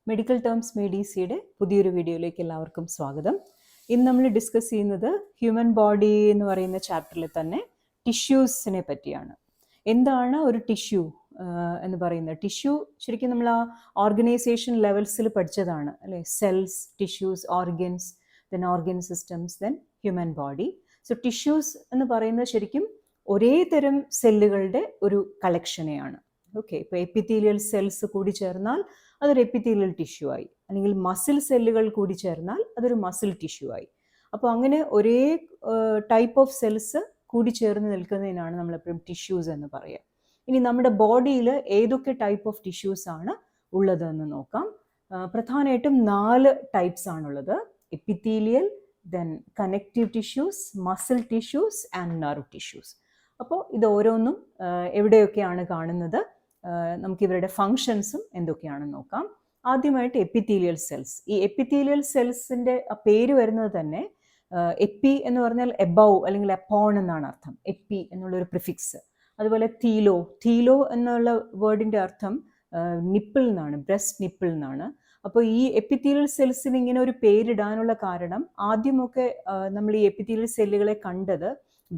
Medical terms മെഡിസിയുടെ പുതിയൊരു വീഡിയോയിലേക്ക് എല്ലാവർക്കും സ്വാഗതം. ഇന്ന് നമ്മൾ ഡിസ്കസ് ചെയ്യുന്നത് ഹ്യൂമൻ ബോഡി എന്ന് പറയുന്ന ചാപ്റ്ററിൽ തന്നെ ടിഷ്യൂസിനെ പറ്റിയാണ്. എന്താണ് ഒരു ടിഷ്യൂ എന്ന് പറയുന്നത്? ടിഷ്യൂ ശരിക്കും നമ്മൾ ആ ഓർഗനൈസേഷൻ ലെവൽസിൽ പഠിച്ചതാണ് അല്ലേ? Cells, tissues, organs, then organ systems, then human body. So tissues എന്ന് പറയുന്നത് ശരിക്കും ഒരേ തരം സെല്ലുകളുടെ ഒരു കളക്ഷനെയാണ്. ഓക്കെ, ഇപ്പോൾ എപ്പിത്തീലിയൽ സെൽസ് കൂടി ചേർന്നാൽ അതൊരു എപ്പിത്തീലിയൽ ടിഷ്യൂ ആയി, അല്ലെങ്കിൽ മസിൽ സെല്ലുകൾ കൂടി ചേർന്നാൽ അതൊരു മസിൽ ടിഷ്യൂ ആയി. അപ്പോൾ അങ്ങനെ ഒരേ ടൈപ്പ് ഓഫ് സെൽസ് കൂടി ചേർന്ന് നിൽക്കുന്നതിനാണ് നമ്മളെപ്പോഴും ടിഷ്യൂസ് എന്ന് പറയുക. ഇനി നമ്മുടെ ബോഡിയിൽ ഏതൊക്കെ ടൈപ്പ് ഓഫ് ടിഷ്യൂസ് ആണ് ഉള്ളതെന്ന് നോക്കാം. പ്രധാനമായിട്ടും 4 ടൈപ്സ് ആണുള്ളത്: epithelial, then connective tissues, muscle tissues and nerve tissues. അപ്പോൾ ഇത് ഓരോന്നും എവിടെയൊക്കെയാണ് കാണുന്നത്, നമുക്ക് ഇവരുടെ ഫങ്ഷൻസും എന്തൊക്കെയാണെന്ന് നോക്കാം. ആദ്യമായിട്ട് എപ്പിത്തീലിയൽ സെൽസ്. ഈ എപ്പിത്തീലിയൽ സെൽസിൻ്റെ പേര് വരുന്നത് തന്നെ എപ്പി എന്ന് പറഞ്ഞാൽ എബവ് അല്ലെങ്കിൽ എപ്പോൺ എന്നാണ് അർത്ഥം. എപ്പി എന്നുള്ളൊരു പ്രിഫിക്സ്. അതുപോലെ തീലോ എന്നുള്ള വേർഡിൻ്റെ അർത്ഥം നിപ്പിൾ എന്നാണ്, ബ്രസ്റ്റ് നിപ്പിൾ എന്നാണ്. അപ്പോൾ ഈ എപ്പിത്തീലിയൽ സെൽസിന് ഇങ്ങനെ ഒരു പേരിടാനുള്ള കാരണം, ആദ്യമൊക്കെ നമ്മൾ ഈ എപ്പിത്തീലിയൽ സെല്ലുകളെ കണ്ടത്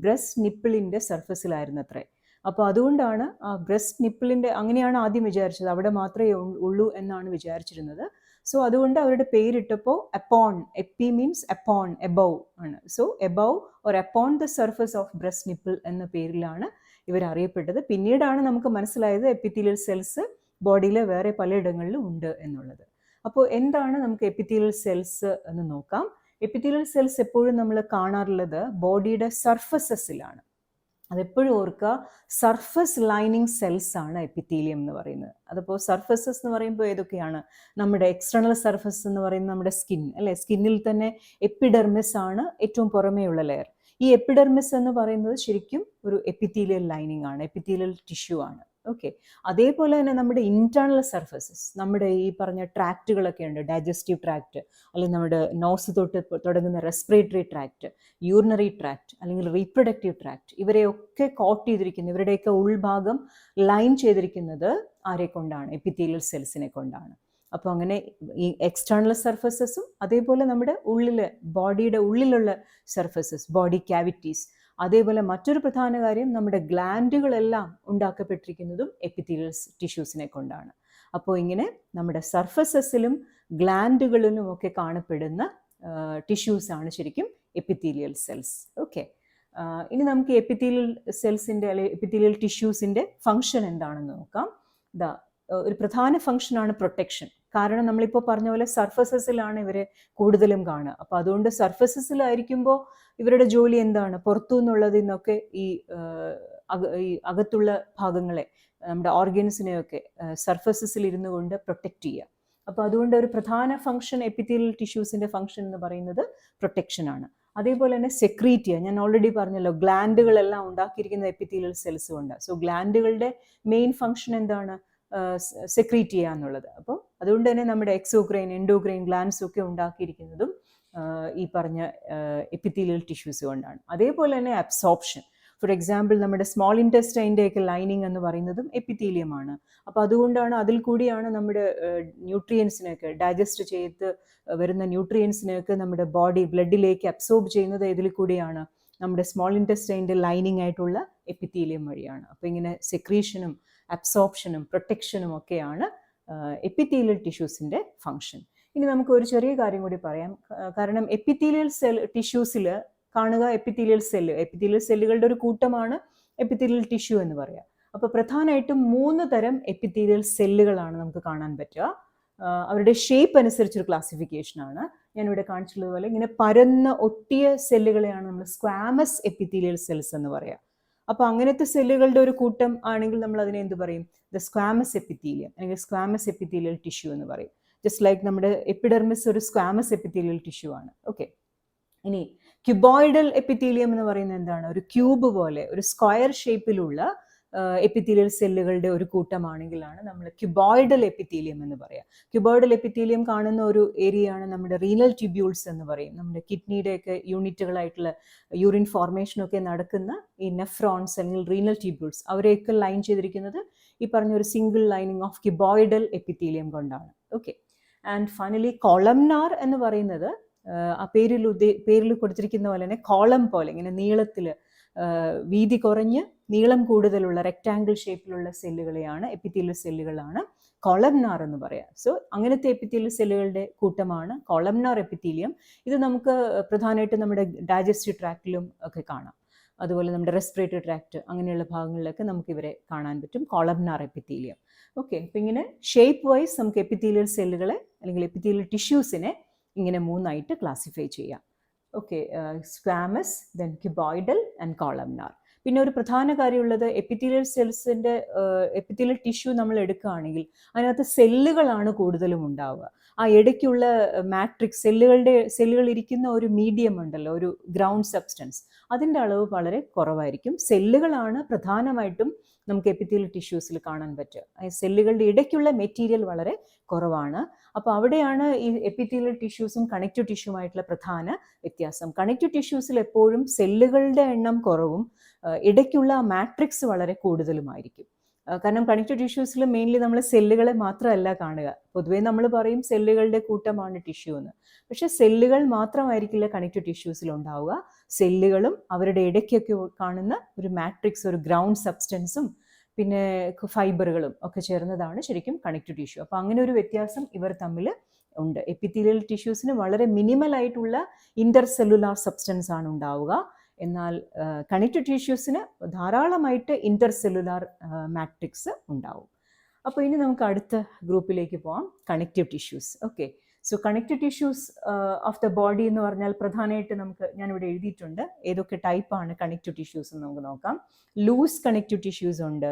ബ്രസ്റ്റ് നിപ്പിളിൻ്റെ സർഫസിലായിരുന്നു അത്രേ. അപ്പോൾ അതുകൊണ്ടാണ് ആ ബ്രസ്റ്റ് നിപ്പിളിൻ്റെ, അങ്ങനെയാണ് ആദ്യം വിചാരിച്ചത്, അവിടെ മാത്രമേ ഉള്ളൂ എന്നാണ് വിചാരിച്ചിരുന്നത്. സോ അതുകൊണ്ട് അവരുടെ പേരിട്ടപ്പോൾ upon, epi means upon, above ആണ്. So above or upon the surface of breast nipple എന്ന പേരിലാണ് ഇവർ അറിയപ്പെട്ടത്. പിന്നീടാണ് നമുക്ക് മനസ്സിലായത് എപ്പിത്തീലിയൽ സെൽസ് ബോഡിയിലെ വേറെ പലയിടങ്ങളിലും ഉണ്ട് എന്നുള്ളത്. അപ്പോൾ എന്താണ് നമുക്ക് എപ്പിത്തീലിയൽ സെൽസ് എന്ന് നോക്കാം. എപ്പിത്തീലിയൽ സെൽസ് എപ്പോഴും നമ്മൾ കാണാറുള്ളത് ബോഡിയുടെ സർഫസസിലാണ്. അതെപ്പോഴും ഓർക്കുക, സർഫസ് ലൈനിങ് സെൽസ് ആണ് എപ്പിത്തീലിയം എന്ന് പറയുന്നത്. അതിപ്പോൾ സർഫസസ് എന്ന് പറയുമ്പോൾ ഏതൊക്കെയാണ്? നമ്മുടെ എക്സ്റ്റേണൽ സർഫസ് എന്ന് പറയുന്നത് നമ്മുടെ സ്കിൻ അല്ലേ? സ്കിന്നിൽ തന്നെ എപ്പിഡെർമിസ് ആണ് ഏറ്റവും പുറമേയുള്ള ലെയർ. ഈ എപ്പിഡെർമിസ് എന്ന് പറയുന്നത് ശരിക്കും ഒരു എപ്പിത്തീലിയൽ ലൈനിങ് ആണ്, എപ്പിത്തീലിയൽ ടിഷ്യൂ ആണ്. ഓക്കെ, അതേപോലെ തന്നെ നമ്മുടെ ഇന്റേണൽ സർഫസസ്, നമ്മുടെ ഈ പറഞ്ഞ ട്രാക്റ്റുകളൊക്കെ ഉണ്ട്. ഡൈജസ്റ്റീവ് ട്രാക്റ്റ്, അല്ലെങ്കിൽ നമ്മുടെ നോസ് തൊട്ട് തുടങ്ങുന്ന റെസ്പിറേറ്ററി ട്രാക്റ്റ്, യൂറിനറി ട്രാക്റ്റ്, അല്ലെങ്കിൽ റീപ്രൊഡക്റ്റീവ് ട്രാക്റ്റ്, ഇവരെയൊക്കെ കോട്ട് ചെയ്തിരിക്കുന്നത്, ഇവരുടെയൊക്കെ ഉൾഭാഗം ലൈൻ ചെയ്തിരിക്കുന്നത് ആരെ കൊണ്ടാണ്? എപ്പിത്തീലിയൽ സെൽസിനെ കൊണ്ടാണ്. അപ്പോൾ അങ്ങനെ ഈ എക്സ്റ്റേണൽ സർഫസസും അതേപോലെ നമ്മുടെ ഉള്ളിൽ, ബോഡിയുടെ ഉള്ളിലുള്ള സർഫസസ്, ബോഡി ക്യാവിറ്റീസ്. അതേപോലെ മറ്റൊരു പ്രധാന കാര്യം, നമ്മുടെ ഗ്ലാൻഡുകളെല്ലാം ഉണ്ടാക്കപ്പെട്ടിരിക്കുന്നതും എപ്പിത്തീലിയൽ ടിഷ്യൂസിനെ കൊണ്ടാണ്. അപ്പോൾ ഇങ്ങനെ നമ്മുടെ സർഫസസിലും ഗ്ലാൻഡുകളിലും ഒക്കെ കാണപ്പെടുന്ന ടിഷ്യൂസാണ് ശരിക്കും എപ്പിത്തീലിയൽ സെൽസ്. ഓക്കെ, ഇനി നമുക്ക് എപ്പിത്തീലിയൽ സെൽസിൻ്റെ അല്ലെങ്കിൽ എപ്പിത്തീലിയൽ ടിഷ്യൂസിൻ്റെ ഫങ്ഷൻ എന്താണെന്ന് നോക്കാം. ഒരു പ്രധാന ഫങ്ഷനാണ് പ്രൊട്ടക്ഷൻ. കാരണം നമ്മളിപ്പോൾ പറഞ്ഞ പോലെ സർഫസസിലാണ് ഇവരെ കൂടുതലും കാണുക. അപ്പോൾ അതുകൊണ്ട് സർഫസസിലായിരിക്കുമ്പോൾ ഇവരുടെ ജോലി എന്താണ്? പുറത്തു നിന്നുള്ളതിൽ നിന്നൊക്കെ ഈ അകത്തുള്ള ഭാഗങ്ങളെ, നമ്മുടെ ഓർഗൻസിനെയൊക്കെ സർഫസസിൽ ഇരുന്നു കൊണ്ട് പ്രൊട്ടക്റ്റ് ചെയ്യുക. അപ്പോൾ അതുകൊണ്ട് ഒരു പ്രധാന ഫങ്ഷൻ എപ്പിത്തീലിയൽ ടിഷ്യൂസിൻ്റെ ഫങ്ഷൻ എന്ന് പറയുന്നത് പ്രൊട്ടക്ഷനാണ്. അതേപോലെ തന്നെ സെക്രീറ്റ് ചെയ്യുക. ഞാൻ ഓൾറെഡി പറഞ്ഞല്ലോ, ഗ്ലാൻഡുകളെല്ലാം ഉണ്ടാക്കിയിരിക്കുന്ന എപ്പിത്തീലിയൽ സെൽസ് കൊണ്ട്. സോ ഗ്ലാൻഡുകളുടെ മെയിൻ ഫങ്ഷൻ എന്താണ്? സെക്രീറ്റ് ചെയ്യുക എന്നുള്ളത്. അപ്പോൾ അതുകൊണ്ട് തന്നെ നമ്മുടെ എക്സോക്രൈൻ, എൻഡോക്രൈൻ ഗ്ലാൻഡ്സ് ഒക്കെ ഉണ്ടാക്കിയിരിക്കുന്നതും ഈ പറഞ്ഞ എപ്പിത്തീലിയൽ ടിഷ്യൂസ് കൊണ്ടാണ്. അതേപോലെ തന്നെ അബ്സോർപ്ഷൻ. ഫോർ എക്സാമ്പിൾ, നമ്മുടെ സ്മോൾ ഇൻറ്റെസ്റ്റൈൻ്റെ ഒക്കെ ലൈനിങ് എന്ന് പറയുന്നതും എപ്പിത്തീലിയമാണ്. അപ്പോൾ അതുകൊണ്ടാണ്, അതിൽ കൂടിയാണ് നമ്മുടെ ന്യൂട്രിയൻസിനെയൊക്കെ, ഡൈജസ്റ്റ് ചെയ്ത് വരുന്ന ന്യൂട്രിയൻസിനെയൊക്കെ നമ്മുടെ ബോഡി ബ്ലഡിലേക്ക് അബ്സോർബ് ചെയ്യുന്നത് ഇതിൽ കൂടിയാണ്, നമ്മുടെ സ്മോൾ ഇൻറ്റെസ്റ്റൈൻ്റെ ലൈനിങ് ആയിട്ടുള്ള എപ്പിത്തീലിയം വഴിയാണ്. അപ്പോൾ ഇങ്ങനെ സെക്രീഷനും അബ്സോർപ്ഷനും പ്രൊട്ടക്ഷനും ഒക്കെയാണ് എപ്പിത്തീലിയൽ ടിഷ്യൂസിൻ്റെ ഫങ്ഷൻ. ഇനി നമുക്ക് ഒരു ചെറിയ കാര്യം കൂടി പറയാം. കാരണം എപ്പിത്തീലിയൽ ടിഷ്യൂസിൽ കാണുക എപ്പിത്തീലിയൽ സെല്ലുകളുടെ ഒരു കൂട്ടമാണ് എപ്പിത്തീലിയൽ ടിഷ്യൂ എന്ന് പറയാം. അപ്പോൾ പ്രധാനമായിട്ടും 3 തരം എപ്പിത്തീലിയൽ സെല്ലുകളാണ് നമുക്ക് കാണാൻ പറ്റുക. അവരുടെ ഷേപ്പ് അനുസരിച്ചൊരു ക്ലാസിഫിക്കേഷനാണ്. ഞാനിവിടെ കാണിച്ചിട്ടുള്ളതുപോലെ ഇങ്ങനെ പരന്ന ഒട്ടിയ സെല്ലുകളെയാണ് നമ്മൾ സ്ക്വാമസ് എപ്പിത്തീലിയൽ സെൽസ് എന്ന് പറയാം. അപ്പോൾ അങ്ങനത്തെ സെല്ലുകളുടെ ഒരു കൂട്ടം ആണെങ്കിൽ നമ്മൾ അതിനെ എന്ത് പറയും? ദ സ്ക്വാമസ് എപ്പിത്തീലിയം അല്ലെങ്കിൽ സ്ക്വാമസ് എപ്പിത്തീലിയൽ ടിഷ്യൂ എന്ന് പറയും. ജസ്റ്റ് ലൈക്ക് നമ്മുടെ എപ്പിഡെർമിസ് ഒരു സ്ക്വാമസ് എപ്പിത്തീലിയൽ ടിഷ്യൂ ആണ്. ഓക്കെ, ഇനി ക്യൂബോയിഡൽ എപ്പിത്തീലിയം എന്ന് പറയുന്നത് എന്താണ്? ഒരു ക്യൂബ് പോലെ, ഒരു സ്ക്വയർ ഷേപ്പിലുള്ള എപ്പിത്തീലിയൽ സെല്ലുകളുടെ ഒരു കൂട്ടമാണെങ്കിലാണ് നമ്മൾ ക്യൂബോയിഡൽ എപ്പിത്തീലിയം എന്ന് പറയാം. ക്യൂബോയിഡൽ എപ്പിത്തീലിയം കാണുന്ന ഒരു ഏരിയയാണ് നമ്മുടെ റീനൽ ട്യൂബ്യൂൾസ് എന്ന് പറയും. നമ്മുടെ കിഡ്നിയുടെയൊക്കെ യൂണിറ്റുകളായിട്ടുള്ള യൂറിൻ ഫോർമേഷനൊക്കെ നടക്കുന്ന ഈ നെഫ്രോൺസ് അല്ലെങ്കിൽ റീനൽ ട്യൂബ്യൂൾസ്, അവരെയൊക്കെ ലൈൻ ചെയ്തിരിക്കുന്നത് ഈ പറഞ്ഞ ഒരു single lining of cuboidal epithelium കൊണ്ടാണ്. ഓക്കെ, ആൻഡ് ഫൈനലി കോളംനാർ എന്ന് പറയുന്നത് ആ പേരിൽ കൊടുത്തിരിക്കുന്ന പോലെ തന്നെ കോളം പോലെ ഇങ്ങനെ നീളത്തിൽ വീതി കുറഞ്ഞ് നീളം കൂടുതലുള്ള റെക്റ്റാങ്കിൾ ഷേപ്പിലുള്ള സെല്ലുകളെയാണ് എപ്പിത്തീലിയൽ സെല്ലുകളാണ് കോളംനാർ എന്ന് പറയാം. സോ അങ്ങനത്തെ എപ്പിത്തീലിയൽ സെല്ലുകളുടെ കൂട്ടമാണ് കോളംനാർ എപ്പിത്തീലിയം. ഇത് നമുക്ക് പ്രധാനമായിട്ടും നമ്മുടെ ഡൈജസ്റ്റീവ് ട്രാക്റ്റിലും ഒക്കെ കാണാം. അതുപോലെ നമ്മുടെ റെസ്പിറേറ്ററി ട്രാക്റ്റ് അങ്ങനെയുള്ള ഭാഗങ്ങളിലൊക്കെ നമുക്ക് ഇവരെ കാണാൻ പറ്റും, കോളംനാർ എപ്പിത്തീലിയം. ഓക്കെ, അപ്പം ഇങ്ങനെ ഷേപ്പ് വൈസ് നമുക്ക് എപ്പിത്തീലിയൽ സെല്ലുകളെ അല്ലെങ്കിൽ എപ്പിത്തീലിയൽ ടിഷ്യൂസിനെ ഇങ്ങനെ മൂന്നായിട്ട് ക്ലാസിഫൈ ചെയ്യാം. Okay, squamous, then cuboidal and columnar. പിന്നെ ഒരു പ്രധാന കാര്യമുള്ളത് എപ്പിത്തീലിയൽ സെൽസിൻ്റെ എപ്പിത്തീലിയൽ ടിഷ്യൂ നമ്മൾ എടുക്കുകയാണെങ്കിൽ അതിനകത്ത് സെല്ലുകളാണ് കൂടുതലും ഉണ്ടാവുക. ആ ഇടയ്ക്കുള്ള മാട്രിക്സ് സെല്ലുകൾ ഇരിക്കുന്ന ഒരു മീഡിയം ഉണ്ടല്ലോ, ഒരു ഗ്രൗണ്ട് സബ്സ്റ്റൻസ്, അതിൻ്റെ അളവ് വളരെ കുറവായിരിക്കും. സെല്ലുകളാണ് പ്രധാനമായിട്ടും നമുക്ക് എപ്പിത്തീലിയൽ ടിഷ്യൂസിൽ കാണാൻ പറ്റുക. സെല്ലുകളുടെ ഇടയ്ക്കുള്ള മെറ്റീരിയൽ വളരെ കുറവാണ്. അപ്പോൾ അവിടെയാണ് ഈ എപ്പിത്തീലിയൽ ടിഷ്യൂസും കണക്റ്റീവ് ടിഷ്യൂമായിട്ടുള്ള പ്രധാന വ്യത്യാസം. കണക്റ്റീവ് ടിഷ്യൂസിൽ എപ്പോഴും സെല്ലുകളുടെ എണ്ണം കുറവും ഇടയ്ക്കുള്ള മാട്രിക്സ് വളരെ കൂടുതലുമായിരിക്കും. കാരണം കണക്റ്റീവ് ടിഷ്യൂസിൽ മെയിൻലി നമ്മൾ സെല്ലുകളെ മാത്രമല്ല കാണുക. പൊതുവേ നമ്മൾ പറയും സെല്ലുകളുടെ കൂട്ടമാണ് ടിഷ്യൂ എന്ന്. പക്ഷേ സെല്ലുകൾ മാത്രമായിരിക്കില്ല കണക്റ്റീവ് ടിഷ്യൂസിൽ ഉണ്ടാവുക. സെല്ലുകളും അവരുടെ ഇടയ്ക്കൊക്കെ കാണുന്ന ഒരു മാട്രിക്സ്, ഒരു ഗ്രൗണ്ട് സബ്സ്റ്റൻസും പിന്നെ ഫൈബറുകളും ഒക്കെ ചേർന്നതാണ് ശരിക്കും കണക്റ്റീവ് ടിഷ്യൂ. അപ്പോൾ അങ്ങനെ ഒരു വ്യത്യാസം ഇവർ തമ്മിൽ ഉണ്ട്. എപ്പിത്തീലിയൽ ടിഷ്യൂസിന് വളരെ മിനിമൽ ആയിട്ടുള്ള ഇന്റർസെല്ലുലാർ സബ്സ്റ്റൻസ് ആണ് ഉണ്ടാവുക. എന്നാൽ കണക്റ്റീവ് ടിഷ്യൂസിന് ധാരാളമായിട്ട് ഇന്റർസെല്ലുലാർ മാട്രിക്സ് ഉണ്ടാവും. അപ്പോൾ ഇനി നമുക്ക് അടുത്ത ഗ്രൂപ്പിലേക്ക് പോകാം, connective tissues. Okay, so connective tissues of the body എന്ന് പറഞ്ഞാൽ പ്രധാനമായിട്ട് ഞാനിവിടെ എഴുതിയിട്ടുണ്ട് ഏതൊക്കെ ടൈപ്പാണ് കണക്റ്റീവ് ടിഷ്യൂസ് എന്ന് നമുക്ക് നോക്കാം. ലൂസ് കണക്റ്റീവ് ടിഷ്യൂസ് ഉണ്ട്,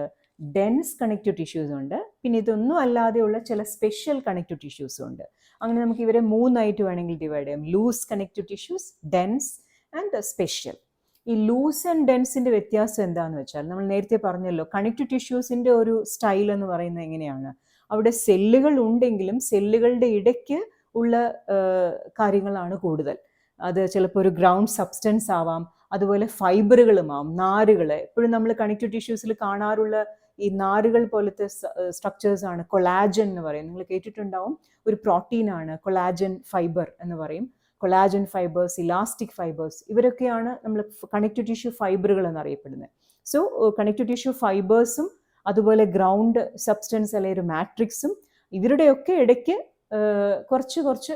ഡെൻസ് കണക്റ്റീവ് ടിഷ്യൂസ് ഉണ്ട്, പിന്നെ ഇതൊന്നും അല്ലാതെയുള്ള ചില സ്പെഷ്യൽ കണക്റ്റീവ് ടിഷ്യൂസും ഉണ്ട്. അങ്ങനെ നമുക്ക് ഇവരെ മൂന്നായിട്ട് വേണമെങ്കിൽ ഡിവൈഡ് ചെയ്യാം: loose connective tissues, dense and special. ഈ ലൂസ് ആൻഡ് ഡെൻസിൻ്റെ വ്യത്യാസം എന്താണെന്ന് വെച്ചാൽ, നമ്മൾ നേരത്തെ പറഞ്ഞല്ലോ കണക്റ്റീവ് ടിഷ്യൂസിൻ്റെ ഒരു സ്റ്റൈൽ എന്ന് പറയുന്നത് എങ്ങനെയാണ്, അവിടെ സെല്ലുകൾ ഉണ്ടെങ്കിലും സെല്ലുകളുടെ ഇടയ്ക്ക് ഉള്ള കാര്യങ്ങളാണ് കൂടുതൽ. അത് ചിലപ്പോൾ ഒരു ഗ്രൗണ്ട് സബ്സ്റ്റൻസ് ആവാം, അതുപോലെ ഫൈബറുകളുമാവും, നാരുകൾ. എപ്പോഴും നമ്മൾ കണക്റ്റീവ് ടിഷ്യൂസിൽ കാണാറുള്ള ഈ നാരുകൾ പോലത്തെ സ്ട്രക്ചേഴ്സ് ആണ് കൊളാജൻ എന്ന് പറയും. നിങ്ങൾ കേട്ടിട്ടുണ്ടാവും, ഒരു പ്രോട്ടീനാണ് കൊളാജൻ ഫൈബർ എന്ന് പറയും. കൊളാജൻ ഫൈബേഴ്സ്, ഇലാസ്റ്റിക് ഫൈബേഴ്സ്, ഇവരൊക്കെയാണ് നമ്മൾ കണക്റ്റീവ് ടിഷ്യൂ ഫൈബറുകൾ എന്നറിയപ്പെടുന്നത്. സോ കണക്റ്റീവ് ടിഷ്യൂ ഫൈബേഴ്സും അതുപോലെ ഗ്രൗണ്ട് സബ്സ്റ്റൻസ് അല്ലെങ്കിൽ ഒരു മാട്രിക്സും, ഇവരുടെയൊക്കെ ഇടയ്ക്ക് കുറച്ച്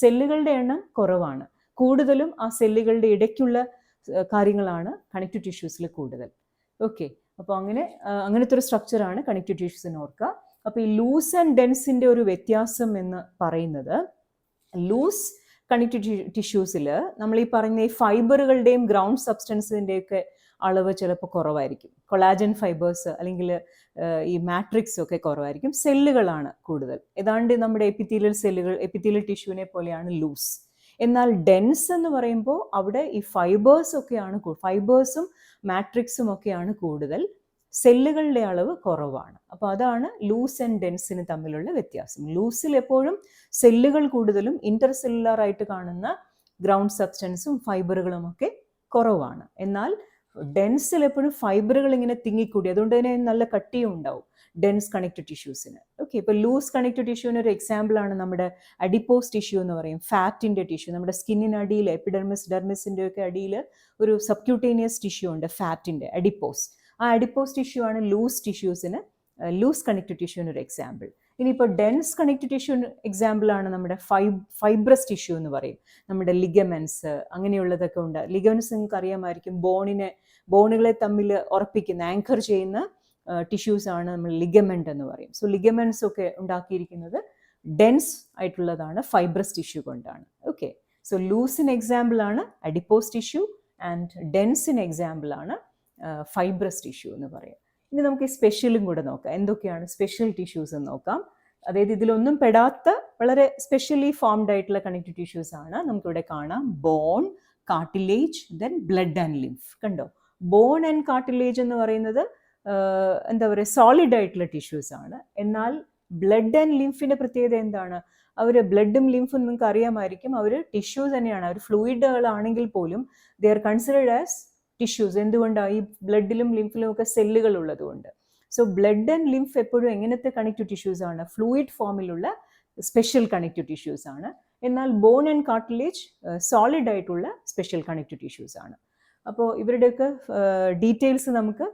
സെല്ലുകളുടെ എണ്ണം കുറവാണ്. കൂടുതലും ആ സെല്ലുകളുടെ ഇടയ്ക്കുള്ള കാര്യങ്ങളാണ് കണക്റ്റീവ് ടിഷ്യൂസിൽ കൂടുതൽ. ഓക്കെ, അപ്പോൾ അങ്ങനത്തെ ഒരു സ്ട്രക്ചറാണ് കണക്റ്റീവ് ടിഷ്യൂസിന് ഓർക്കുക. അപ്പോൾ ഈ ലൂസ് ആൻഡ് ഡെൻസിൻ്റെ ഒരു വ്യത്യാസം എന്ന് പറയുന്നത്, ലൂസ് കണക്റ്റീവ് ടിഷ്യൂസിൽ നമ്മൾ ഈ പറയുന്ന ഈ ഫൈബറുകളുടെയും ഗ്രൗണ്ട് സബ്സ്റ്റൻസിൻ്റെയൊക്കെ അളവ് ചിലപ്പോൾ കുറവായിരിക്കും. കൊളാജൻ ഫൈബേഴ്സ് അല്ലെങ്കിൽ ഈ മാട്രിക്സ് ഒക്കെ കുറവായിരിക്കും. സെല്ലുകളാണ് കൂടുതൽ. ഏതാണ്ട് നമ്മുടെ എപ്പിത്തീലിയൽ ടിഷ്യൂവിനെ പോലെയാണ് ലൂസ്. എന്നാൽ ഡെൻസ് എന്ന് പറയുമ്പോൾ അവിടെ ഈ ഫൈബേഴ്സും മാട്രിക്സും ഒക്കെയാണ് കൂടുതൽ, സെല്ലുകളുടെ അളവ് കുറവാണ്. അപ്പോൾ അതാണ് ലൂസ് ആൻഡ് ഡെൻസിന് തമ്മിലുള്ള വ്യത്യാസം. ലൂസിൽ എപ്പോഴും സെല്ലുകൾ കൂടുതലും ഇന്റർസെല്ലുലാർ ആയിട്ട് കാണുന്ന ഗ്രൗണ്ട് സബ്സ്റ്റൻസും ഫൈബറുകളും ഒക്കെ കുറവാണ്. എന്നാൽ ഡെൻസിൽ എപ്പോഴും ഫൈബറുകൾ ഇങ്ങനെ തിങ്ങിക്കൂടി, അതുകൊണ്ട് തന്നെ നല്ല കട്ടിയും ഉണ്ടാവും ഡെൻസ് കണക്റ്റീവ് ടിഷ്യൂസിന്. ഓക്കെ, ഇപ്പോൾ ലൂസ് കണക്റ്റീവ് ടിഷ്യൂവിന് ഒരു എക്സാമ്പിളാണ് നമ്മുടെ അഡിപ്പോസ് ടിഷ്യൂ എന്ന് പറയും, ഫാറ്റിൻ്റെ ടിഷ്യൂ. നമ്മുടെ സ്കിന്നിനടിയിൽ ഡെർമിസിൻ്റെ ഒക്കെ അടിയിൽ ഒരു സബ്ക്യൂട്ടേനിയസ് ടിഷ്യൂ ഉണ്ട്, ഫാറ്റിൻ്റെ, അഡിപ്പോസ്. ആ അഡിപ്പോസ് ടിഷ്യൂ ആണ് ലൂസ് കണക്റ്റീവ് ടിഷ്യൂവിന് ഒരു എക്സാമ്പിൾ. ഇനിയിപ്പോൾ ഡെൻസ് കണക്റ്റീവ് ടിഷ്യൂ എക്സാമ്പിളാണ് നമ്മുടെ ഫൈബ്രസ് ടിഷ്യൂ എന്ന് പറയും. നമ്മുടെ ലിഗമെന്റ്സ് അങ്ങനെയുള്ളതൊക്കെ ഉണ്ട്. ലിഗമെന്റ്സ് നിങ്ങൾക്ക് അറിയാമായിരിക്കും, ബോണുകളെ തമ്മിൽ ഉറപ്പിക്കുന്ന, ആങ്കർ ചെയ്യുന്ന ടിഷ്യൂസ് ആണ് നമ്മൾ ലിഗമെന്റ് എന്ന് പറയും. സോ ലിഗമെന്റ്സ് ഒക്കെ ഉണ്ടാക്കിയിരിക്കുന്നത് ഡെൻസ് ആയിട്ടുള്ളതാണ്, ഫൈബ്രസ് ടിഷ്യൂ കൊണ്ടാണ്. ഓക്കെ, സോ ലൂസിന് എക്സാമ്പിൾ ആണ് അഡിപ്പോസ് ടിഷ്യൂ ആൻഡ് ഡെൻസിന് എക്സാമ്പിൾ ആണ് ഫൈബ്രസ് ടിഷ്യൂ എന്ന് പറയും. ഇനി നമുക്ക് ഈ സ്പെഷ്യലും കൂടെ നോക്കാം, എന്തൊക്കെയാണ് സ്പെഷ്യൽ ടിഷ്യൂസ് എന്ന് നോക്കാം. അതായത് ഇതിലൊന്നും പെടാത്ത വളരെ സ്പെഷ്യലി ഫോംഡ് ആയിട്ടുള്ള കണക്റ്റീവ് ടിഷ്യൂസ് ആണ് നമുക്കിവിടെ കാണാം. Bone, cartilage, then blood and lymph. കണ്ടോ, ബോൺ ആൻഡ് കാർട്ടിലേജ് എന്ന് പറയുന്നത് എന്താ പറയുക, സോളിഡ് ആയിട്ടുള്ള ടിഷ്യൂസ് ആണ്. എന്നാൽ ബ്ലഡ് ആൻഡ് ലിംഫിന്റെ പ്രത്യേകത എന്താണ്? അവർ ബ്ലഡും ലിംഫും നിങ്ങൾക്ക് അറിയാമായിരിക്കും, അവർ ടിഷ്യൂ തന്നെയാണ്. അവർ ഫ്ലൂയിഡുകളാണെങ്കിൽ പോലും they are considered as tissues. എന്തുകൊണ്ടാണ്? ഈ ബ്ലഡിലും ലിംഫിലും ഒക്കെ സെല്ലുകൾ ഉള്ളതുകൊണ്ട്. സോ ബ്ലഡ് ആൻഡ് ലിംഫ് എപ്പോഴും എങ്ങനത്തെ കണക്റ്റീവ് ടിഷ്യൂസ് ആണ്? ഫ്ലൂയിഡ് ഫോമിലുള്ള സ്പെഷ്യൽ കണക്റ്റീവ് ടിഷ്യൂസ് ആണ്. എന്നാൽ ബോൺ ആൻഡ് കാർട്ടിലേജ് സോളിഡ് ആയിട്ടുള്ള സ്പെഷ്യൽ കണക്റ്റീവ് ടിഷ്യൂസ് ആണ്. അപ്പോൾ ഇവരുടെയൊക്കെ ഡീറ്റെയിൽസ് നമുക്ക്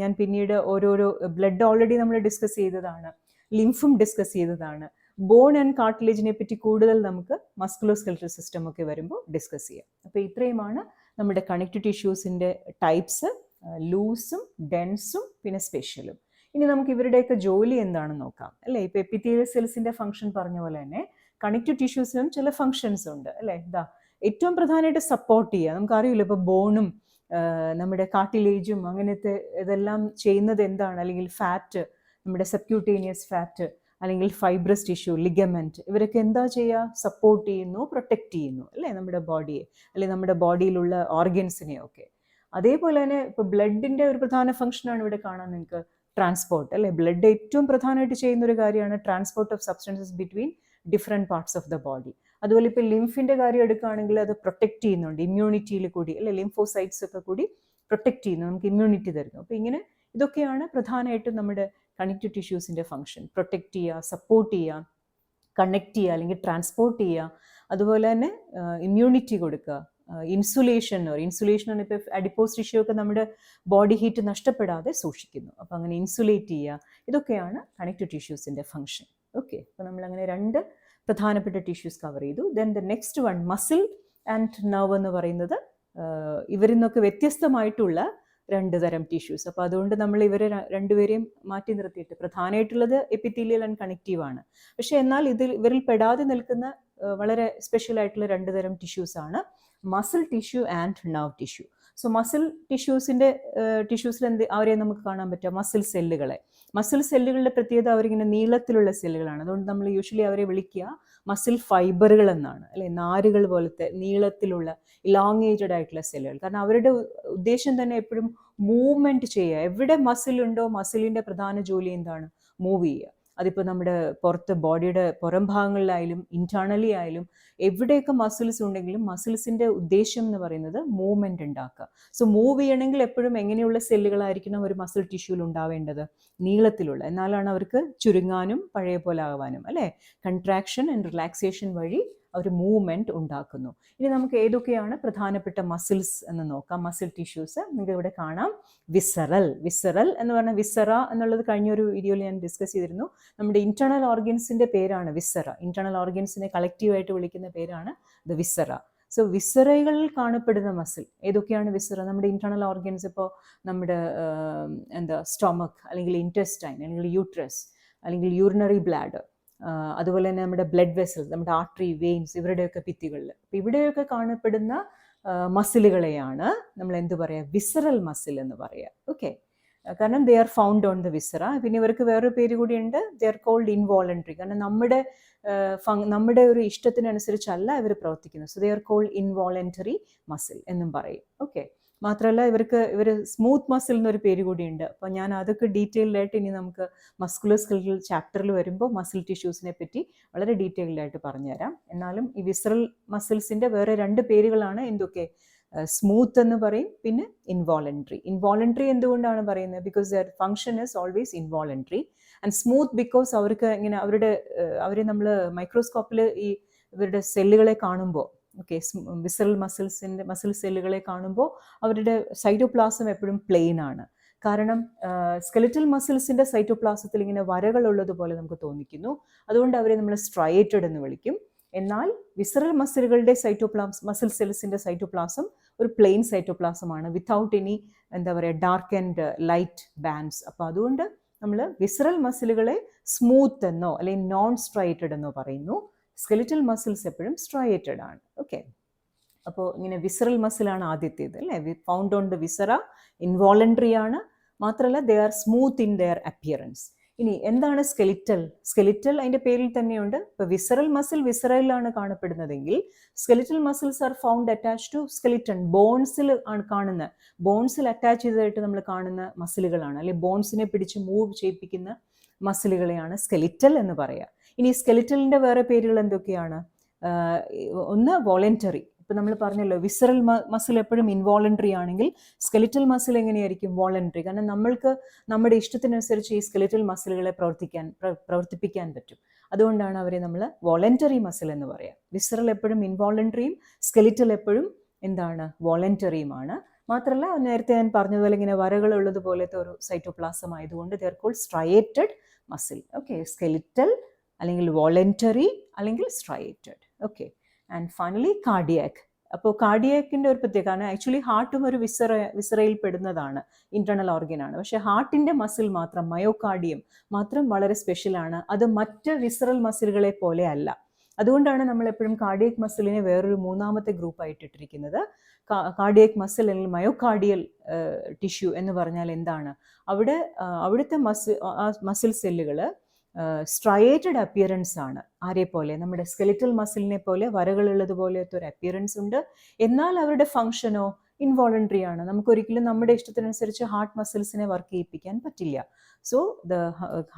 ഞാൻ പിന്നീട് ഓരോരോ ബ്ലഡ് ഓൾറെഡി നമ്മൾ ഡിസ്കസ് ചെയ്തതാണ്, ലിംഫും ഡിസ്കസ് ചെയ്തതാണ്. ബോൺ ആൻഡ് കാർട്ടിലേജിനെ പറ്റി കൂടുതൽ നമുക്ക് മസ്കുലോസ്കെലറ്റൽ സിസ്റ്റം ഒക്കെ വരുമ്പോൾ ഡിസ്കസ് ചെയ്യാം. അപ്പോൾ ഇത്രയുമാണ് നമ്മുടെ കണക്റ്റീവ് ടിഷ്യൂസിൻ്റെ ടൈപ്സ്, ലൂസും ഡെൻസും പിന്നെ സ്പെഷ്യലും. ഇനി നമുക്ക് ഇവരുടെയൊക്കെ ജോലി എന്താണെന്ന് നോക്കാം അല്ലേ. ഇപ്പോൾ എപ്പിത്തീലിയൽ സെൽസിൻ്റെ ഫംഗ്ഷൻ പറഞ്ഞ പോലെ തന്നെ കണക്റ്റീവ് ടിഷ്യൂസിനും ചില ഫംഗ്ഷൻസ് ഉണ്ട് അല്ലേ. ഏറ്റവും പ്രധാനമായിട്ട് സപ്പോർട്ട് ചെയ്യുക. നമുക്കറിയില്ല ഇപ്പോൾ ബോണും നമ്മുടെ കാർട്ടിലേജും അങ്ങനത്തെ ഇതെല്ലാം ചെയ്യുന്നത് എന്താണ്, അല്ലെങ്കിൽ ഫാറ്റ്, നമ്മുടെ സബ്ക്യൂട്ടേനിയസ് ഫാറ്റ് അല്ലെങ്കിൽ ഫൈബ്രസ് ടിഷ്യൂ, ലിഗമെന്റ്, ഇവരൊക്കെ എന്താ ചെയ്യുക, സപ്പോർട്ട് ചെയ്യുന്നു, പ്രൊട്ടക്റ്റ് ചെയ്യുന്നു അല്ലേ നമ്മുടെ ബോഡിയെ, അല്ലെങ്കിൽ നമ്മുടെ ബോഡിയിലുള്ള ഓർഗൻസിനെയൊക്കെ. അതേപോലെ തന്നെ ഇപ്പോൾ ബ്ലഡിൻ്റെ ഒരു പ്രധാന ഫംഗ്ഷനാണ് ഇവിടെ കാണാൻ നിങ്ങൾക്ക് ട്രാൻസ്പോർട്ട് അല്ലേ. ബ്ലഡ് ഏറ്റവും പ്രധാനമായിട്ട് ചെയ്യുന്ന ഒരു കാര്യമാണ് transport of substances between different parts of the body. അതുപോലെ ഇപ്പോൾ ലിംഫിൻ്റെ കാര്യം എടുക്കുകയാണെങ്കിൽ അത് പ്രൊട്ടക്റ്റ് ചെയ്യുന്നുണ്ട് ഇമ്മ്യൂണിറ്റിയിൽ കൂടി അല്ലെ, ലിംഫോസൈറ്റ്സ് ഒക്കെ കൂടി പ്രൊട്ടക്റ്റ് ചെയ്യുന്നു, നമുക്ക് ഇമ്മ്യൂണിറ്റി തരുന്നു. അപ്പോൾ ഇങ്ങനെ ഇതൊക്കെയാണ് പ്രധാനമായിട്ടും നമ്മുടെ കണക്റ്റീവ് ടിഷ്യൂസിൻ്റെ ഫംഗ്ഷൻ. പ്രൊട്ടക്റ്റ് ചെയ്യുക, സപ്പോർട്ട് ചെയ്യുക, കണക്ട് ചെയ്യുക അല്ലെങ്കിൽ ട്രാൻസ്പോർട്ട് ചെയ്യുക, അതുപോലെ തന്നെ ഇമ്മ്യൂണിറ്റി കൊടുക്കുക, ഇൻസുലേഷൻ ആണ്. ഇപ്പോൾ അഡിപ്പോസ് ടിഷ്യൂ ഒക്കെ നമ്മുടെ ബോഡി ഹീറ്റ് നഷ്ടപ്പെടാതെ സൂക്ഷിക്കുന്നു. അപ്പോൾ അങ്ങനെ ഇൻസുലേറ്റ് ചെയ്യുക, ഇതൊക്കെയാണ് കണക്റ്റീവ് ടിഷ്യൂസിൻ്റെ ഫംഗ്ഷൻ. ഓക്കെ, അപ്പോൾ നമ്മളങ്ങനെ 2 പ്രധാനപ്പെട്ട ടിഷ്യൂസ് കവർ ചെയ്തു. Then the next one muscle and nerve എന്ന് പറയുന്നത് ഇവരിൽ നിന്നൊക്കെ വ്യത്യസ്തമായിട്ടുള്ള 2 തരം ടിഷ്യൂസ്. അപ്പോൾ അതുകൊണ്ട് നമ്മൾ ഇവരെ രണ്ടുപേരെയും മാറ്റി നിർത്തിയിട്ട് പ്രധാനമായിട്ടുള്ളത് എപ്പിത്തീലിയൽ ആൻഡ് കണക്റ്റീവ് ആണ്. പക്ഷേ എന്നാൽ ഇവരിൽ പെടാതെ നിൽക്കുന്ന വളരെ സ്പെഷ്യൽ ആയിട്ടുള്ള 2 തരം ടിഷ്യൂസ് ആണ് muscle tissue and nerve tissue. So muscle ടിഷ്യൂസിൽ അവരെ നമുക്ക് കാണാൻ പറ്റുക മസിൽ സെല്ലുകളെ. മസിൽ സെല്ലുകളുടെ പ്രത്യേകത അവരിങ്ങനെ നീളത്തിലുള്ള സെല്ലുകളാണ്. അതുകൊണ്ട് നമ്മൾ യൂഷ്വലി അവരെ വിളിക്കുക മസിൽ ഫൈബറുകൾ എന്നാണ് അല്ലെ, നാരുകൾ പോലത്തെ നീളത്തിലുള്ള ഇലോങ്ങേറ്റഡ് ആയിട്ടുള്ള സെല്ലുകൾ. കാരണം അവരുടെ ഉദ്ദേശം തന്നെ എപ്പോഴും മൂവ്മെന്റ് ചെയ്യുക. എവിടെ മസിൽ ഉണ്ടോ മസിലിന്റെ പ്രധാന ജോലി എന്താണ്, മൂവ് ചെയ്യുക. അതിപ്പോൾ നമ്മുടെ പുറത്ത് ബോഡിയുടെ പുറം ഭാഗങ്ങളിലായാലും ഇന്റേണലി ആയാലും എവിടെയൊക്കെ മസിൽസ് ഉണ്ടെങ്കിലും മസിൽസിൻ്റെ ഉദ്ദേശം എന്ന് പറയുന്നത് മൂവ്മെന്റ് ഉണ്ടാക്കുക. സോ മൂവ് ചെയ്യണമെങ്കിൽ എപ്പോഴും എങ്ങനെയുള്ള സെല്ലുകളായിരിക്കണം ഒരു മസിൽ ടിഷ്യൂവിൽ ഉണ്ടാവേണ്ടത്, നീളത്തിലുള്ള. എന്നാലാണ് അവർക്ക് ചുരുങ്ങാനും പഴയ പോലെ ആവാനും അല്ലേ. കൺട്രാക്ഷൻ ആൻഡ് റിലാക്സേഷൻ വഴി ഒരു മൂവ്മെന്റ് ഉണ്ടാക്കുന്നു. ഇനി നമുക്ക് ഏതൊക്കെയാണ് പ്രധാനപ്പെട്ട മസിൽസ് എന്ന് നോക്കാം. മസിൽ ടിഷ്യൂസ് നിങ്ങൾക്ക് ഇവിടെ കാണാം. വിസറൽ എന്ന് പറഞ്ഞാൽ വിസറ എന്നുള്ളത് കഴിഞ്ഞൊരു വീഡിയോയിൽ ഞാൻ ഡിസ്കസ് ചെയ്തിരുന്നു. നമ്മുടെ ഇന്റേണൽ ഓർഗൻസിന്റെ പേരാണ് വിസറ. ഇന്റേണൽ ഓർഗൻസിനെ കളക്റ്റീവായിട്ട് വിളിക്കുന്ന പേരാണ് ദ വിസറ. സോ വിസറകളിൽ കാണപ്പെടുന്ന മസിൽ ഏതൊക്കെയാണ് വിസറ? നമ്മുടെ ഇന്റേണൽ ഓർഗൻസ്, ഇപ്പോൾ നമ്മുടെ സ്റ്റൊമക്ക് അല്ലെങ്കിൽ ഇൻറ്റെസ്റ്റൈൻ അല്ലെങ്കിൽ യൂട്രസ് അല്ലെങ്കിൽ യൂറിനറി ബ്ലാഡർ, അതുപോലെ തന്നെ നമ്മുടെ ബ്ലഡ് വെസൽസ്, നമ്മുടെ ആർട്ടറി, വെയിൻസ്, ഇവരുടെയൊക്കെ ഭിത്തികളിൽ. അപ്പോൾ ഇവിടെയൊക്കെ കാണപ്പെടുന്ന മസിലുകളെയാണ് നമ്മൾ എന്ത് പറയുക, വിസറൽ മസിൽ എന്ന് പറയുക. ഓക്കെ, കാരണം they are found on the viscera. പിന്നെ ഇവർക്ക് വേറൊരു പേര് കൂടിയുണ്ട്, ദേ ആർ കോൾഡ് ഇൻവോളണ്ടറി. കാരണം നമ്മുടെ ഒരു ഇഷ്ടത്തിനനുസരിച്ചല്ല ഇവർ പ്രവർത്തിക്കുന്നത്. So they are called involuntary muscle എന്നും പറയും. ഓക്കെ, മാത്രമല്ല ഇവർ സ്മൂത്ത് മസിൽ എന്നൊരു പേര് കൂടിയുണ്ട്. അപ്പോൾ ഞാൻ അതൊക്കെ ഡീറ്റെയിൽഡ് ആയിട്ട് ഇനി നമുക്ക് മസ്കുലോസ്കെലറ്റൽ ചാപ്റ്ററിൽ വരുമ്പോൾ മസിൽ ടിഷ്യൂസിനെ പറ്റി വളരെ ഡീറ്റെയിൽഡ് ആയിട്ട് പറഞ്ഞുതരാം. എന്നാലും ഈ വിസറൽ മസിൽസിൻ്റെ വേറെ 2 പേരുകളാണ് എന്തൊക്കെ, സ്മൂത്ത് എന്ന് പറയും, പിന്നെ ഇൻവോളണ്ടറി. ഇൻവോളണ്ടറി എന്തുകൊണ്ടാണ് പറയുന്നത്? Because there function is always involuntary. And smooth because അവർക്ക് ഇങ്ങനെ അവരെ നമ്മൾ മൈക്രോസ്കോപ്പിൽ ഈ ഇവരുടെ സെല്ലുകളെ കാണുമ്പോൾ, ഓക്കെ, വിസറൽ മസിൽ സെല്ലുകളെ കാണുമ്പോൾ അവരുടെ സൈറ്റോപ്ലാസം എപ്പോഴും പ്ലെയിൻ ആണ്. കാരണം സ്കെലിറ്റൽ മസിൽസിന്റെ സൈറ്റോപ്ലാസത്തിൽ ഇങ്ങനെ വരകളുള്ളതുപോലെ നമുക്ക് തോന്നിക്കുന്നു. അതുകൊണ്ട് അവരെ നമ്മൾ സ്ട്രയേറ്റഡ് എന്ന് വിളിക്കും. എന്നാൽ വിസറൽ മസിലുകളുടെ മസിൽ സെൽസിന്റെ സൈറ്റോപ്ലാസം ഒരു പ്ലെയിൻ സൈറ്റോപ്ലാസമാണ്, without any dark and light bands. അപ്പോൾ അതുകൊണ്ട് നമ്മൾ വിസറൽ മസിലുകളെ സ്മൂത്ത് എന്നോ അല്ലെങ്കിൽ നോൺ സ്ട്രയേറ്റഡ് എന്നോ പറയുന്നു. സ്കെലിറ്റൽ മസിൽസ് എപ്പോഴും സ്ട്രയേറ്റഡ് ആണ്. ഓക്കെ, അപ്പോൾ ഇങ്ങനെ വിസറൽ മസിലാണ് ആദ്യത്തേത് അല്ലേ, found on the viscera, involuntary ആണ്, മാത്രമല്ല they are smooth in their appearance. ഇനി എന്താണ് സ്കെലിറ്റൽ അതിൻ്റെ പേരിൽ തന്നെയുണ്ട്. ഇപ്പോൾ വിസറൽ മസിൽ വിസറയിലാണ് കാണപ്പെടുന്നതെങ്കിൽ skeletal muscles are found attach to skeleton, ബോൺസിൽ ആണ് കാണുന്ന, ബോൺസിൽ അറ്റാച്ച് ചെയ്തതായിട്ട് നമ്മൾ കാണുന്ന മസിലുകളാണ്, അല്ലെങ്കിൽ ബോൺസിനെ പിടിച്ച് മൂവ് ചെയ്യിപ്പിക്കുന്ന മസിലുകളെയാണ് സ്കെലിറ്റൽ എന്ന് പറയുക. ഇനി സ്കെലിറ്റലിൻ്റെ വേറെ പേരുകൾ എന്തൊക്കെയാണ്? ഒന്ന് വോളണ്ടറി, ഇപ്പം നമ്മൾ പറഞ്ഞല്ലോ വിസറൽ മസിൽ എപ്പോഴും ഇൻവോളണ്ടറി ആണെങ്കിൽ സ്കെലിറ്റൽ മസിൽ എങ്ങനെയായിരിക്കും വോളണ്ടറി. കാരണം നമ്മൾക്ക് നമ്മുടെ ഇഷ്ടത്തിനനുസരിച്ച് ഈ സ്കെലിറ്റൽ മസിലുകളെ പ്രവർത്തിപ്പിക്കാൻ പറ്റും. അതുകൊണ്ടാണ് അവരെ നമ്മൾ വോളണ്ടറി മസിൽ എന്ന് പറയാം. വിസറൽ എപ്പോഴും ഇൻവോളണ്ടറിയും സ്കെലിറ്റൽ എപ്പോഴും എന്താണ് വോളണ്ടറിയുമാണ്. മാത്രമല്ല നേരത്തെ ഞാൻ പറഞ്ഞതുപോലെ ഇങ്ങനെ വരകളുള്ളത് പോലത്തെ ഒരു സൈറ്റോപ്ലാസം ആയതുകൊണ്ട് they are called striated muscle. Okay, skeletal അല്ലെങ്കിൽ വോളണ്ടറി അല്ലെങ്കിൽ striated. Okay, and finally cardiac. അപ്പോൾ കാർഡിയാക്കിൻ്റെ ഒരു പ്രത്യേകത, കാരണം ആക്ച്വലി ഹാർട്ടും ഒരു വിസറയിൽ പെടുന്നതാണ്, ഇന്റേണൽ ഓർഗനാണ്. പക്ഷേ ഹാർട്ടിൻ്റെ മസിൽ മാത്രം, മയോകാർഡിയം മാത്രം വളരെ സ്പെഷ്യലാണ്. അത് മറ്റ് വിസറൽ മസിലുകളെ പോലെ അല്ല. അതുകൊണ്ടാണ് നമ്മൾ എപ്പോഴും കാർഡിയക് മസിലിനെ വേറൊരു മൂന്നാമത്തെ ഗ്രൂപ്പായിട്ട് ഇട്ടിരിക്കുന്നത്. കാർഡിയക് മസിൽ അല്ലെങ്കിൽ മയോകാർഡിയൽ ടിഷ്യൂ എന്ന് പറഞ്ഞാൽ എന്താണ്? അവിടുത്തെ മസിൽ സെല്ലുകൾ സ്ട്രയേറ്റഡ് അപ്പിയറൻസ് ആണ്. ആരെ പോലെ? നമ്മുടെ സ്കെലിറ്റൽ മസിലിനെ പോലെ വരകളുള്ളത് പോലത്തെ ഒരു അപ്പിയറൻസ് ഉണ്ട്. എന്നാൽ അവരുടെ ഫങ്ഷനോ ഇൻവോളണ്ടറി ആണ്. നമുക്കൊരിക്കലും നമ്മുടെ ഇഷ്ടത്തിനനുസരിച്ച് ഹാർട്ട് മസിൽസിനെ വർക്ക് ചെയ്യിപ്പിക്കാൻ പറ്റില്ല. So the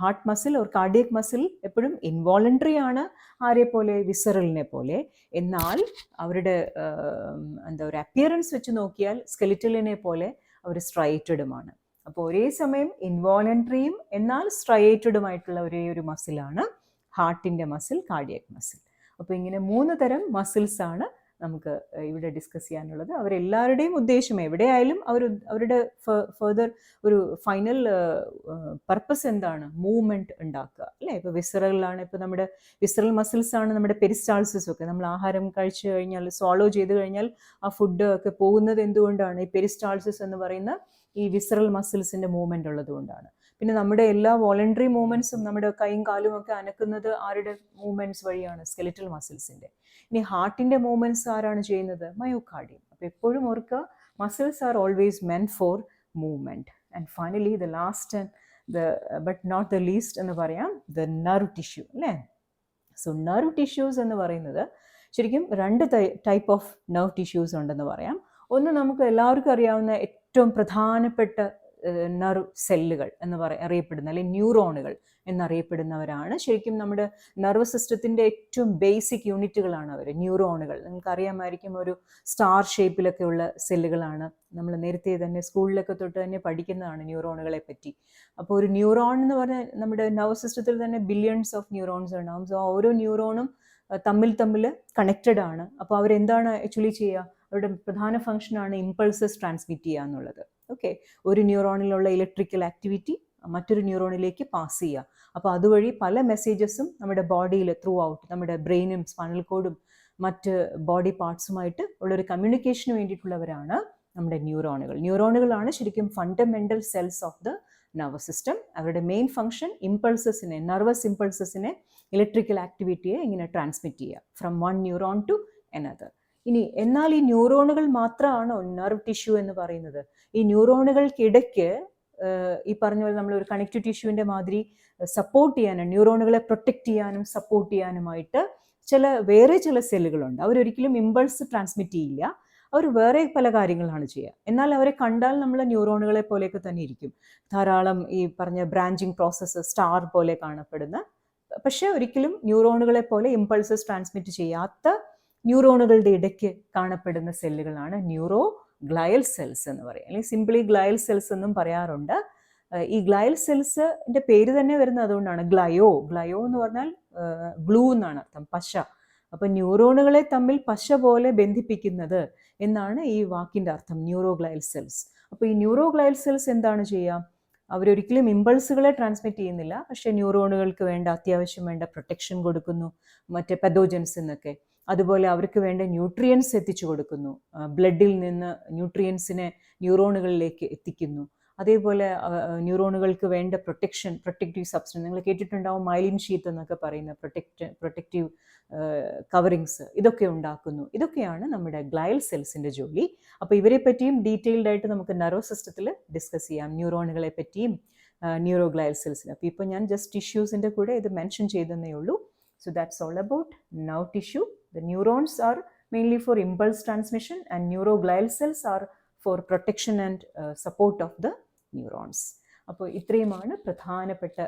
heart muscle or cardiac muscle എപ്പോഴും ഇൻവോളണ്ടറി ആണ്, ആരെ പോലെ? വിസറലിനെ പോലെ. എന്നാൽ അവരുടെ ഒരു അപ്പിയറൻസ് വെച്ച് നോക്കിയാൽ സ്കെലിറ്റലിനെ പോലെ അവർ സ്ട്രയേറ്റഡുമാണ്. അപ്പോൾ ഒരേ സമയം ഇൻവോളണ്ടറിയും എന്നാൽ സ്ട്രയേറ്റഡുമായിട്ടുള്ള ഒരേ ഒരു മസിലാണ് ഹാർട്ടിൻ്റെ മസിൽ, കാർഡിയക് മസിൽ. അപ്പോൾ ഇങ്ങനെ 3 തരം മസിൽസ് ആണ് നമുക്ക് ഇവിടെ ഡിസ്കസ് ചെയ്യാനുള്ളത്. അവരെല്ലാവരുടെയും ഉദ്ദേശം എവിടെയായാലും അവരുടെ ഫെർദർ ഒരു ഫൈനൽ പർപ്പസ് എന്താണ്? മൂവ്മെൻറ്റ് ഉണ്ടാക്കുക, അല്ലേ? ഇപ്പോൾ വിസറലാണ്, ഇപ്പോൾ നമ്മുടെ വിസറൽ മസിൽസ് ആണ് നമ്മുടെ പെരിസ്റ്റാൾസിസ് ഒക്കെ. നമ്മൾ ആഹാരം കഴിച്ചു കഴിഞ്ഞാൽ, സ്വാളോ ചെയ്ത് കഴിഞ്ഞാൽ ആ ഫുഡ് ഒക്കെ പോകുന്നത് എന്തുകൊണ്ടാണ്? ഈ പെരിസ്റ്റാൾസിസ് എന്ന് പറയുന്ന ഈ വിസറൽ മസിൽസിൻ്റെ മൂവ്മെൻ്റ് ഉള്ളത് കൊണ്ടാണ്. പിന്നെ നമ്മുടെ എല്ലാ വോളണ്ടറി മൂവ്മെൻറ്റ്സും, നമ്മുടെ കൈയും കാലും ഒക്കെ അനക്കുന്നത് ആരുടെ മൂവ്മെൻറ്റ്സ് വഴിയാണ്? സ്കെലിറ്റൽ മസിൽസിൻ്റെ. ഇനി ഹാർട്ടിൻ്റെ മൂവ്മെൻറ്റ്സ് ആരാണ് ചെയ്യുന്നത്? മയോകാർഡിയം. അപ്പോൾ എപ്പോഴും ഓർക്കുക, muscles are always meant for movement. And finally the last and but not the least എന്ന് പറയാം, ദ നെർവ് ടിഷ്യൂ, അല്ലേ? സോ നെർവ് ടിഷ്യൂസ് എന്ന് പറയുന്നത് ശരിക്കും 2 ടൈപ്പ് ഓഫ് നെർവ് ടിഷ്യൂസ് ഉണ്ടെന്ന് പറയാം. ഒന്ന് നമുക്ക് എല്ലാവർക്കും അറിയാവുന്ന ഏറ്റവും പ്രധാനപ്പെട്ട നെർവ് സെല്ലുകൾ എന്ന് അറിയപ്പെടുന്ന, അല്ലെങ്കിൽ ന്യൂറോണുകൾ എന്നറിയപ്പെടുന്നവരാണ് ശരിക്കും നമ്മുടെ നെർവ് സിസ്റ്റത്തിൻ്റെ ഏറ്റവും ബേസിക് യൂണിറ്റുകളാണ് അവർ, ന്യൂറോണുകൾ. നിങ്ങൾക്കറിയാമായിരിക്കും, ഒരു സ്റ്റാർ ഷേപ്പിലൊക്കെ ഉള്ള സെല്ലുകളാണ്. നമ്മൾ നേരത്തെ തന്നെ സ്കൂളിലൊക്കെ തൊട്ട് തന്നെ പഠിക്കുന്നതാണ് ന്യൂറോണുകളെ പറ്റി. അപ്പോൾ ഒരു ന്യൂറോൺ എന്ന് പറഞ്ഞാൽ നമ്മുടെ നെർവ് സിസ്റ്റത്തിൽ തന്നെ ബില്യൺസ് ഓഫ് ന്യൂറോൺസ് ഉണ്ടാവും. സോ ഓരോ ന്യൂറോണും തമ്മിൽ കണക്റ്റഡ് ആണ്. അപ്പോൾ അവരെന്താണ് ആക്ച്വലി ചെയ്യുക? അവരുടെ പ്രധാന ഫംഗ്ഷനാണ് ഇമ്പൾസസ് ട്രാൻസ്മിറ്റ് ചെയ്യുക എന്നുള്ളത്. ഓക്കെ, ഒരു ന്യൂറോണിലുള്ള ഇലക്ട്രിക്കൽ ആക്ടിവിറ്റി മറ്റൊരു ന്യൂറോണിലേക്ക് പാസ് ചെയ്യുക. അപ്പോൾ അതുവഴി പല മെസ്സേജസും നമ്മുടെ ബോഡിയിൽ ത്രൂ ഔട്ട്, നമ്മുടെ ബ്രെയിനും സ്പൈനൽ കോഡും മറ്റ് ബോഡി പാർട്സുമായിട്ട് ഉള്ളൊരു കമ്മ്യൂണിക്കേഷന് വേണ്ടിയിട്ടുള്ളവരാണ് നമ്മുടെ ന്യൂറോണുകളാണ് ശരിക്കും fundamental cells of the nervous system. അവരുടെ മെയിൻ ഫംഗ്ഷൻ ഇമ്പൾസസിനെ, നെർവസ് ഇമ്പൾസസിനെ, ഇലക്ട്രിക്കൽ ആക്ടിവിറ്റിയെ ഇങ്ങനെ ട്രാൻസ്മിറ്റ് ചെയ്യുക from one neuron to another. എന്നാൽ ഈ ന്യൂറോണുകൾ മാത്രമാണോ നെർവ് ടിഷ്യൂ എന്ന് പറയുന്നത്? ഈ ന്യൂറോണുകൾക്കിടയ്ക്ക് ഈ പറഞ്ഞ പോലെ നമ്മൾ ഒരു കണക്റ്റീവ് ടിഷ്യൂവിൻ്റെ മാതിരി സപ്പോർട്ട് ചെയ്യാനും, ന്യൂറോണുകളെ പ്രൊട്ടക്റ്റ് ചെയ്യാനും സപ്പോർട്ട് ചെയ്യാനുമായിട്ട് വേറെ ചില സെല്ലുകളുണ്ട്. അവരൊരിക്കലും ഇമ്പൾസ് ട്രാൻസ്മിറ്റ് ചെയ്യില്ല, അവർ വേറെ പല കാര്യങ്ങളാണ് ചെയ്യുക. എന്നാൽ അവരെ കണ്ടാൽ നമ്മൾ ന്യൂറോണുകളെ പോലെയൊക്കെ തന്നെ ഇരിക്കും. ധാരാളം ഈ പറഞ്ഞ ബ്രാഞ്ചിങ് പ്രോസസ്സ് സ്റ്റാർ പോലെ കാണപ്പെടുന്ന, പക്ഷേ ഒരിക്കലും ന്യൂറോണുകളെ പോലെ ഇമ്പൾസസ് ട്രാൻസ്മിറ്റ് ചെയ്യാത്ത ന്യൂറോണുകളുടെ ഇടയ്ക്ക് കാണപ്പെടുന്ന സെല്ലുകളാണ് ന്യൂറോ ഗ്ലയൽ സെൽസ് എന്ന് പറയും, അല്ലെങ്കിൽ സിംപ്ലി ഗ്ലയൽ സെൽസ് എന്നും പറയാറുണ്ട്. ഈ ഗ്ലയൽ സെൽസിൻ്റെ പേര് തന്നെ വരുന്നത് അതുകൊണ്ടാണ്. ഗ്ലയോ എന്ന് പറഞ്ഞാൽ ഗ്ലൂ എന്നാണ് അർത്ഥം, പശ. അപ്പോൾ ന്യൂറോണുകളെ തമ്മിൽ പശ പോലെ ബന്ധിപ്പിക്കുന്നത് എന്നാണ് ഈ വാക്കിൻ്റെ അർത്ഥം, ന്യൂറോ ഗ്ലയൽ സെൽസ്. അപ്പോൾ ഈ ന്യൂറോ ഗ്ലയൽ സെൽസ് എന്താണ് ചെയ്യുക? അവരൊരിക്കലും ഇമ്പൾസുകളെ ട്രാൻസ്മിറ്റ് ചെയ്യുന്നില്ല, പക്ഷേ ന്യൂറോണുകൾക്ക് അത്യാവശ്യം വേണ്ട പ്രൊട്ടക്ഷൻ കൊടുക്കുന്നു, മറ്റേ പതോജൻസ് എന്നൊക്കെ. അതുപോലെ അവർക്ക് വേണ്ട ന്യൂട്രിയൻസ് എത്തിച്ചു കൊടുക്കുന്നു, ബ്ലഡിൽ നിന്ന് ന്യൂട്രിയൻസിനെ ന്യൂറോണുകളിലേക്ക് എത്തിക്കുന്നു. അതേപോലെ ന്യൂറോണുകൾക്ക് വേണ്ട പ്രൊട്ടക്റ്റീവ് സബ്സ്റ്റൻസ്, നിങ്ങൾ കേട്ടിട്ടുണ്ടാവും മൈലിൻ ഷീത്ത് എന്നൊക്കെ പറയുന്ന പ്രൊട്ടക്റ്റീവ് കവറിങ്സ്, ഇതൊക്കെ ഉണ്ടാക്കുന്നു. ഇതൊക്കെയാണ് നമ്മുടെ ഗ്ലയൽ സെൽസിൻ്റെ ജോലി. അപ്പോൾ ഇവരെ പറ്റിയും ഡീറ്റെയിൽഡ് ആയിട്ട് നമുക്ക് നെർവസ് സിസ്റ്റത്തിൽ ഡിസ്കസ് ചെയ്യാം, ന്യൂറോണുകളെ പറ്റിയും ന്യൂറോ ഗ്ലയൽ സെൽസിന്. അപ്പോൾ ഇപ്പോൾ ഞാൻ ജസ്റ്റ് ടിഷ്യൂസിൻ്റെ കൂടെ ഇത് മെൻഷൻ ചെയ്തതേ ഉള്ളൂ. So that's all about nerve tissue. The neurons are mainly for impulse transmission and neuroglial cells are for protection and support of the neurons. അപ്പോൾ ഇത്രയുമാണ് പ്രധാനപ്പെട്ട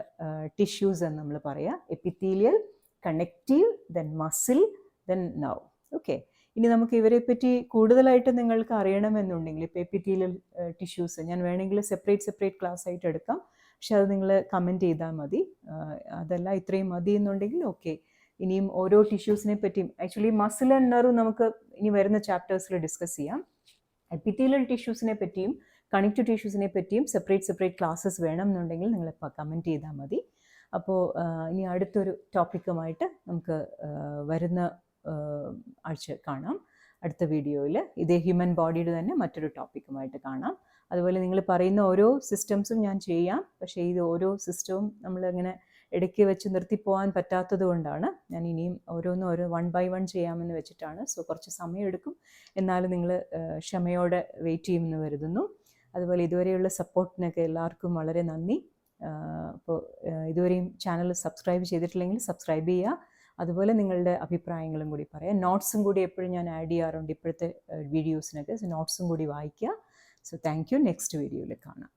ടിഷ്യൂസ് എന്ന് നമ്മൾ പറയാം. Epithelial, connective, then muscle, then nerve. Okay, ഇനി നമുക്ക് ഇവരെപ്പറ്റി കൂടുതലായിട്ട് നിങ്ങൾക്ക് അറിയണമെന്നുണ്ടെങ്കിൽ ഇപ്പോൾ എപ്പിത്തീലിയൽ ടിഷ്യൂസ് ഞാൻ വേണമെങ്കിൽ സെപ്പറേറ്റ് ക്ലാസ് ആയിട്ട് എടുക്കാം, പക്ഷെ അത് നിങ്ങൾ കമൻറ്റ് ചെയ്താൽ മതി. അതല്ല ഇത്രയും മതി എന്നുണ്ടെങ്കിൽ ഓക്കെ. ഇനിയും ഓരോ ടിഷ്യൂസിനെ പറ്റിയും ആക്ച്വലി മസിൽ ആൻഡ് നെർവ് നമുക്ക് ഇനി വരുന്ന ചാപ്റ്റേഴ്സിൽ ഡിസ്കസ് ചെയ്യാം. എപ്പിത്തീലിയൽ ടിഷ്യൂസിനെ പറ്റിയും കണക്റ്റീവ് ടിഷ്യൂസിനെ പറ്റിയും സെപ്പറേറ്റ് ക്ലാസ്സസ് വേണം എന്നുണ്ടെങ്കിൽ നിങ്ങൾ കമൻറ്റ് ചെയ്താൽ മതി. അപ്പോൾ ഇനി അടുത്തൊരു ടോപ്പിക്കുമായിട്ട് നമുക്ക് വരുന്ന ആഴ്ച കാണാം. അടുത്ത വീഡിയോയിൽ ഇതേ ഹ്യൂമൻ ബോഡിയുടെ തന്നെ മറ്റൊരു ടോപ്പിക്കുമായിട്ട് കാണാം. അതുപോലെ നിങ്ങൾ പറയുന്ന ഓരോ സിസ്റ്റംസും ഞാൻ ചെയ്യാം, പക്ഷേ ഇത് ഓരോ സിസ്റ്റവും നമ്മളിങ്ങനെ ഇടയ്ക്ക് വെച്ച് നിർത്തിപ്പോകാൻ പറ്റാത്തത് കൊണ്ടാണ് ഞാൻ ഇനിയും ഓരോ 1 by 1 ചെയ്യാമെന്ന് വെച്ചിട്ടാണ്. സോ കുറച്ച് സമയം എടുക്കും, എന്നാലും നിങ്ങൾ ക്ഷമയോടെ വെയിറ്റ് ചെയ്യുമെന്ന് കരുതുന്നു. അതുപോലെ ഇതുവരെയുള്ള സപ്പോർട്ടിനൊക്കെ എല്ലാവർക്കും വളരെ നന്ദി. അപ്പോൾ ഇതുവരെയും ചാനൽ സബ്സ്ക്രൈബ് ചെയ്തിട്ടില്ലെങ്കിൽ സബ്സ്ക്രൈബ് ചെയ്യുക. അതുപോലെ നിങ്ങളുടെ അഭിപ്രായങ്ങളും കൂടി പറയാം. നോട്ട്സും കൂടി എപ്പോഴും ഞാൻ ആഡ് ചെയ്യാറുണ്ട് ഇപ്പോഴത്തെ വീഡിയോസിനൊക്കെ. സോ നോട്ട്സും കൂടി വായിക്കുക. So thank you. നെക്സ്റ്റ് വീഡിയോയിൽ കാണാം.